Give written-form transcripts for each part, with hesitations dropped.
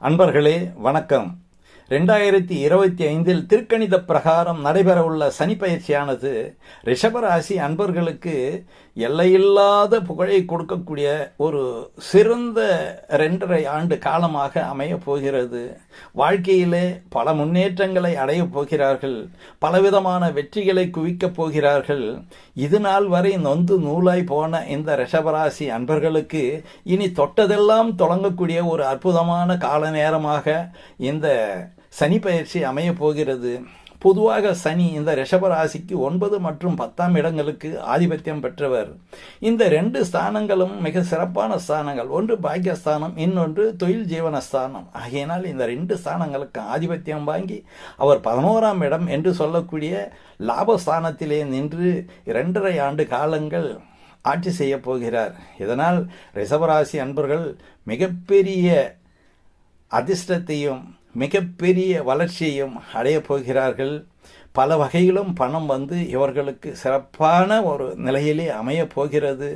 அன்பர்களே வணக்கம். 2025 திருக்கணித பிரகாரம் நடைபெறவுள்ள சனி பயிற்சியானது ரிஷபராசி அன்பர்களுக்கு எல்லையில்லாத புகழை கொடுக்கக்கூடிய ஒரு சிறந்த 2.5 ஆண்டு காலமாக அமையப் போகிறது. வாழ்க்கையிலே பல முன்னேற்றங்களை அடையப் போகிறார்கள். பலவிதமான வெற்றிகளை குவிக்கப் போகிறார்கள். இது நாள் வரை நொந்து நூலாய் போன இந்த ரிஷபராசி அன்பர்களுக்கு இனி தொட்டதெல்லாம் தொடங்கக்கூடிய ஒரு அற்புதமான கால நேரமாக இந்த சனி பயிற்சி அமையப் போகிறது. பொதுவாக சனி இந்த ரிஷபராசிக்கு 9 மற்றும் 10ஆம் இடங்களுக்கு ஆதிபத்தியம் பெற்றவர். இந்த 2 ஸ்தானங்களும் மிக சிறப்பான ஸ்தானங்கள். ஒன்று பாக்கியஸ்தானம், இன்னொன்று தொழில் ஜீவனஸ்தானம். ஆகையினால் இந்த 2 ஸ்தானங்களுக்கு ஆதிபத்தியம் வாங்கி அவர் 11ஆம் இடம் என்று சொல்லக்கூடிய லாபஸ்தானத்திலே நின்று 2.5 ஆண்டு காலங்கள் ஆட்சி செய்ய போகிறார். இதனால் ரிஷபராசி அன்பர்கள் மிகப்பெரிய அதிர்ஷ்டத்தையும் மிகப்பெரிய வளர்ச்சியையும் அடையப் போகிறார்கள். பல வகையிலும் பணம் வந்து இவர்களுக்கு சிறப்பான ஒரு நிலையிலே அமையப் போகிறது.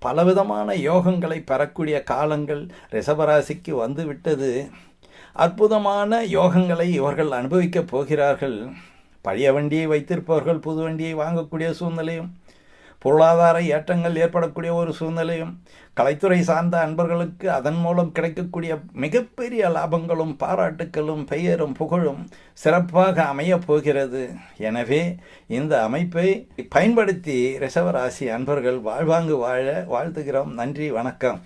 பலவிதமான யோகங்களை பெறக்கூடிய காலங்கள் ரிஷபராசிக்கு வந்துவிட்டது. அற்புதமான யோகங்களை இவர்கள் அனுபவிக்கப் போகிறார்கள். பழைய வண்டியை வைத்திருப்பவர்கள் புது வண்டியை வாங்கக்கூடிய சூழ்நிலையும், பொருளாதார ஏற்றங்கள் ஏற்படக்கூடிய ஒரு சூழ்நிலையும், கலைத்துறை சார்ந்த அன்பர்களுக்கு அதன் மூலம் கிடைக்கக்கூடிய மிகப்பெரிய லாபங்களும் பாராட்டுக்களும் பெயரும் புகழும் சிறப்பாக அமையப் போகிறது. எனவே இந்த அமைப்பை பயன்படுத்தி ரிஷபராசி அன்பர்கள் வாழ்வாங்கு வாழ வாழ்த்துகிறோம். நன்றி, வணக்கம்.